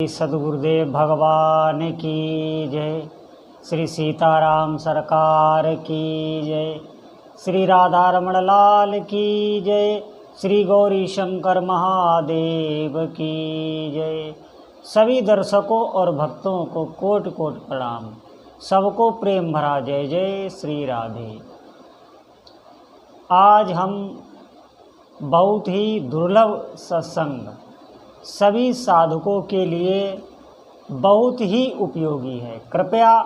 सदगुरुदेव भगवान की जय। श्री सीताराम सरकार की जय। श्री राधा रमण लाल की जय। श्री गौरी शंकर महादेव की जय। सभी दर्शकों और भक्तों को कोटि कोटि प्रणाम। सबको प्रेम भरा जय जय श्री राधे। आज हम बहुत ही दुर्लभ सत्संग सभी साधकों के लिए बहुत ही उपयोगी है। कृपया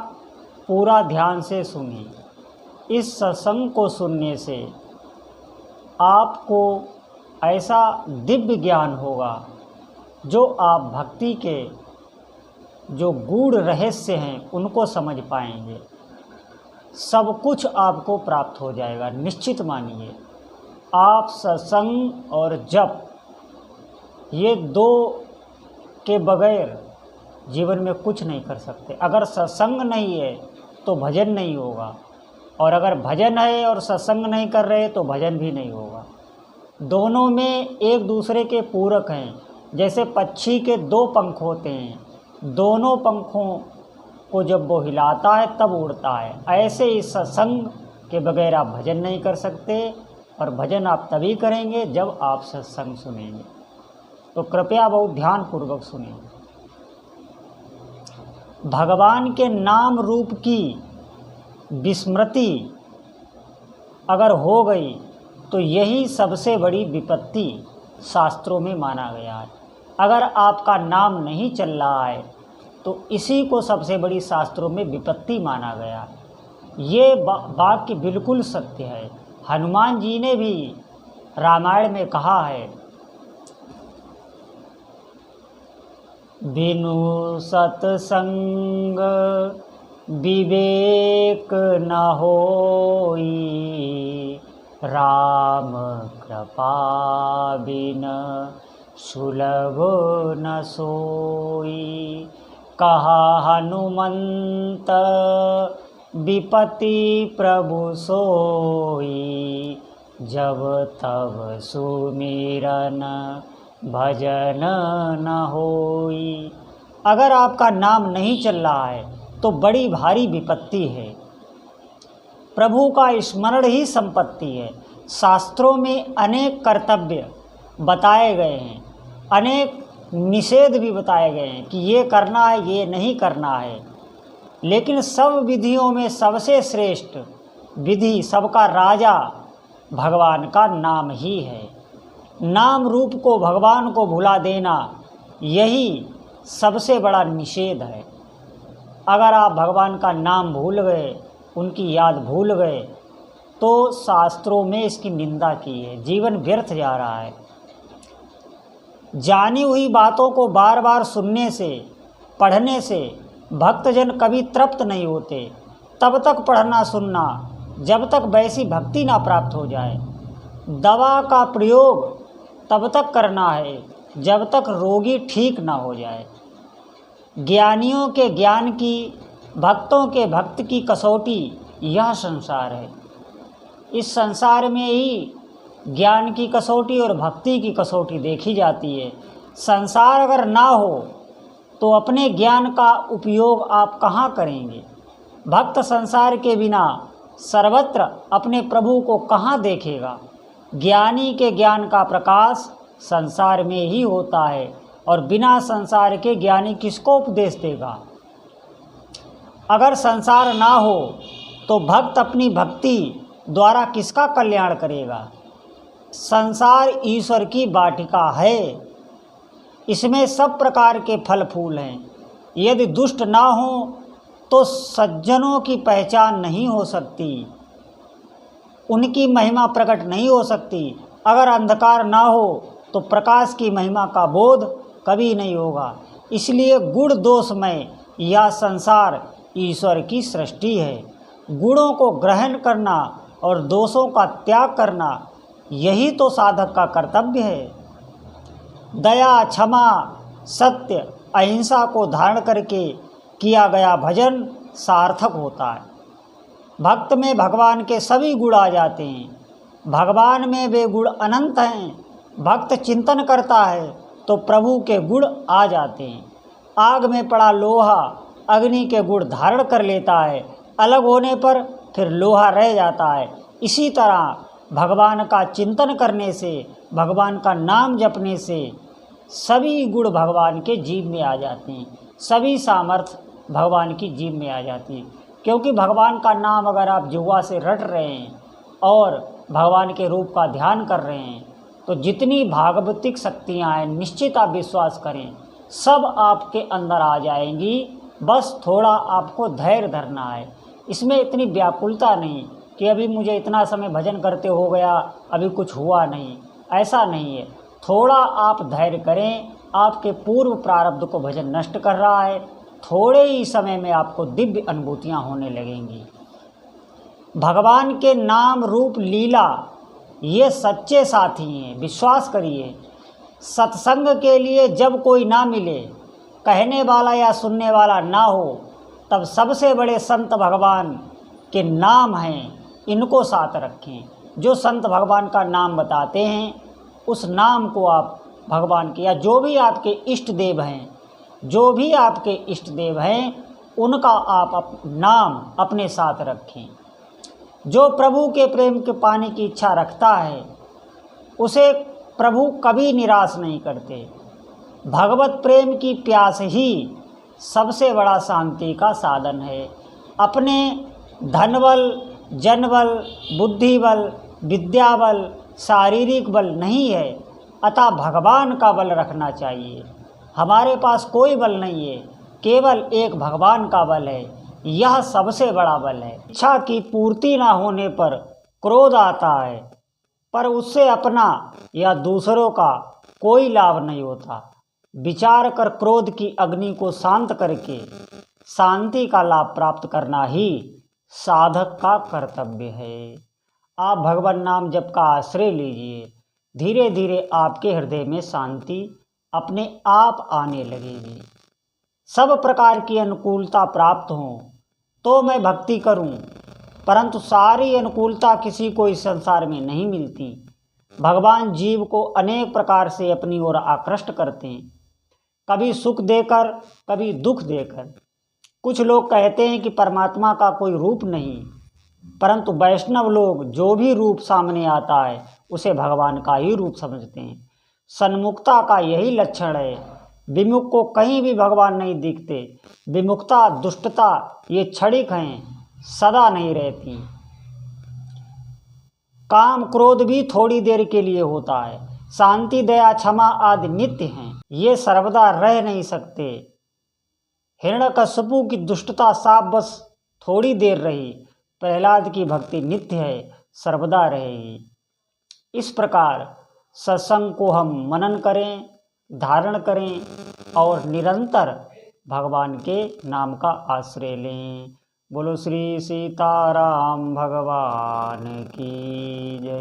पूरा ध्यान से सुनिए। इस सत्संग को सुनने से आपको ऐसा दिव्य ज्ञान होगा जो आप भक्ति के जो गूढ़ रहस्य हैं उनको समझ पाएंगे। सब कुछ आपको प्राप्त हो जाएगा, निश्चित मानिए। आप सत्संग और जप ये दो के बगैर जीवन में कुछ नहीं कर सकते। अगर सत्संग नहीं है तो भजन नहीं होगा, और अगर भजन है और सत्संग नहीं कर रहे तो भजन भी नहीं होगा। दोनों में एक दूसरे के पूरक हैं। जैसे पक्षी के दो पंख होते हैं, दोनों पंखों को जब वो हिलाता है तब उड़ता है। ऐसे इस सत्संग के बगैर आप भजन नहीं कर सकते, और भजन आप तभी करेंगे जब आप सत्संग सुनेंगे। तो कृपया बहुत ध्यानपूर्वक सुनें। भगवान के नाम रूप की विस्मृति अगर हो गई तो यही सबसे बड़ी विपत्ति शास्त्रों में माना गया है। अगर आपका नाम नहीं चल रहा है तो इसी को सबसे बड़ी शास्त्रों में विपत्ति माना गया। ये वाक्य बिल्कुल सत्य है। हनुमान जी ने भी रामायण में कहा है, बिनु सत्संग विवेक न होई, राम कृपा बिन सुलभ न सोई। कहा हनुमंत विपति प्रभु सोई, जब तब सुमिरन भजन न होई। अगर आपका नाम नहीं चल रहा है तो बड़ी भारी विपत्ति है। प्रभु का स्मरण ही संपत्ति है। शास्त्रों में अनेक कर्तव्य बताए गए हैं, अनेक निषेध भी बताए गए हैं कि ये करना है, ये नहीं करना है। लेकिन सब विधियों में सबसे श्रेष्ठ विधि, सबका राजा भगवान का नाम ही है। नाम रूप को, भगवान को भुला देना, यही सबसे बड़ा निषेध है। अगर आप भगवान का नाम भूल गए, उनकी याद भूल गए, तो शास्त्रों में इसकी निंदा की है। जीवन व्यर्थ जा रहा है। जानी हुई बातों को बार बार सुनने से, पढ़ने से भक्तजन कभी तृप्त नहीं होते। तब तक पढ़ना सुनना जब तक वैसी भक्ति ना प्राप्त हो जाए। दवा का प्रयोग तब तक करना है जब तक रोगी ठीक ना हो जाए। ज्ञानियों के ज्ञान की, भक्तों के भक्त की कसौटी यह संसार है। इस संसार में ही ज्ञान की कसौटी और भक्ति की कसौटी देखी जाती है। संसार अगर ना हो तो अपने ज्ञान का उपयोग आप कहाँ करेंगे? भक्त संसार के बिना सर्वत्र अपने प्रभु को कहाँ देखेगा? ज्ञानी के ज्ञान का प्रकाश संसार में ही होता है, और बिना संसार के ज्ञानी किसको उपदेश देगा? अगर संसार ना हो तो भक्त अपनी भक्ति द्वारा किसका कल्याण करेगा? संसार ईश्वर की वाटिका है। इसमें सब प्रकार के फल फूल हैं। यदि दुष्ट ना हो तो सज्जनों की पहचान नहीं हो सकती, उनकी महिमा प्रकट नहीं हो सकती। अगर अंधकार ना हो तो प्रकाश की महिमा का बोध कभी नहीं होगा। इसलिए गुण दोषमय यह संसार ईश्वर की सृष्टि है। गुणों को ग्रहण करना और दोषों का त्याग करना, यही तो साधक का कर्तव्य है। दया, क्षमा, सत्य, अहिंसा को धारण करके किया गया भजन सार्थक होता है। भक्त में भगवान के सभी गुण आ जाते हैं। भगवान में वे गुण अनंत हैं। भक्त चिंतन करता है तो प्रभु के गुण आ जाते हैं। आग में पड़ा लोहा अग्नि के गुण धारण कर लेता है, अलग होने पर फिर लोहा रह जाता है। इसी तरह भगवान का चिंतन करने से, भगवान का नाम जपने से सभी गुण भगवान के जीव में आ जाते हैं, सभी सामर्थ्य भगवान की जीव में आ जाती है। क्योंकि भगवान का नाम अगर आप जिह्वा से रट रहे हैं और भगवान के रूप का ध्यान कर रहे हैं तो जितनी भागवतिक शक्तियाँ हैं, निश्चित आप विश्वास करें, सब आपके अंदर आ जाएंगी। बस थोड़ा आपको धैर्य धरना है। इसमें इतनी व्याकुलता नहीं कि अभी मुझे इतना समय भजन करते हो गया, अभी कुछ हुआ नहीं, ऐसा नहीं है। थोड़ा आप धैर्य करें, आपके पूर्व प्रारब्ध को भजन नष्ट कर रहा है, थोड़े ही समय में आपको दिव्य अनुभूतियाँ होने लगेंगी। भगवान के नाम रूप लीला ये सच्चे साथी हैं, विश्वास करिए। सत्संग के लिए जब कोई ना मिले, कहने वाला या सुनने वाला ना हो, तब सबसे बड़े संत भगवान के नाम हैं, इनको साथ रखें। जो संत भगवान का नाम बताते हैं उस नाम को आप भगवान के, या जो भी आपके इष्ट देव हैं, जो भी आपके इष्ट देव हैं, उनका आप नाम अपने साथ रखें। जो प्रभु के प्रेम के पाने की इच्छा रखता है उसे प्रभु कभी निराश नहीं करते। भगवत प्रेम की प्यास ही सबसे बड़ा शांति का साधन है। अपने धनबल, जनबल, बुद्धिबल, विद्याबल, शारीरिक बल नहीं है, अतः भगवान का बल रखना चाहिए। हमारे पास कोई बल नहीं है, केवल एक भगवान का बल है, यह सबसे बड़ा बल है। इच्छा की पूर्ति ना होने पर क्रोध आता है, पर उससे अपना या दूसरों का कोई लाभ नहीं होता। विचार कर क्रोध की अग्नि को शांत करके शांति का लाभ प्राप्त करना ही साधक का कर्तव्य है। आप भगवान नाम जप का आश्रय लीजिए, धीरे धीरे आपके हृदय में शांति अपने आप आने लगेगी। सब प्रकार की अनुकूलता प्राप्त हो तो मैं भक्ति करूं, परंतु सारी अनुकूलता किसी को इस संसार में नहीं मिलती। भगवान जीव को अनेक प्रकार से अपनी ओर आकृष्ट करते हैं, कभी सुख देकर, कभी दुख देकर। कुछ लोग कहते हैं कि परमात्मा का कोई रूप नहीं, परंतु वैष्णव लोग जो भी रूप सामने आता है उसे भगवान का ही रूप समझते हैं। सन्मुखता का यही लक्षण है। विमुख को कहीं भी भगवान नहीं दिखते। विमुखता, दुष्टता ये क्षणिक हैं, सदा नहीं रहती। काम क्रोध भी थोड़ी देर के लिए होता है। शांति, दया, क्षमा आदि नित्य हैं, ये सर्वदा रह नहीं सकते। हिरण्यकश्यपु की दुष्टता साफ बस थोड़ी देर रही, प्रहलाद की भक्ति नित्य है, सर्वदा रहेगी। इस प्रकार सत्संग को हम मनन करें, धारण करें और निरंतर भगवान के नाम का आश्रय लें। बोलो श्री सीताराम भगवान की जय।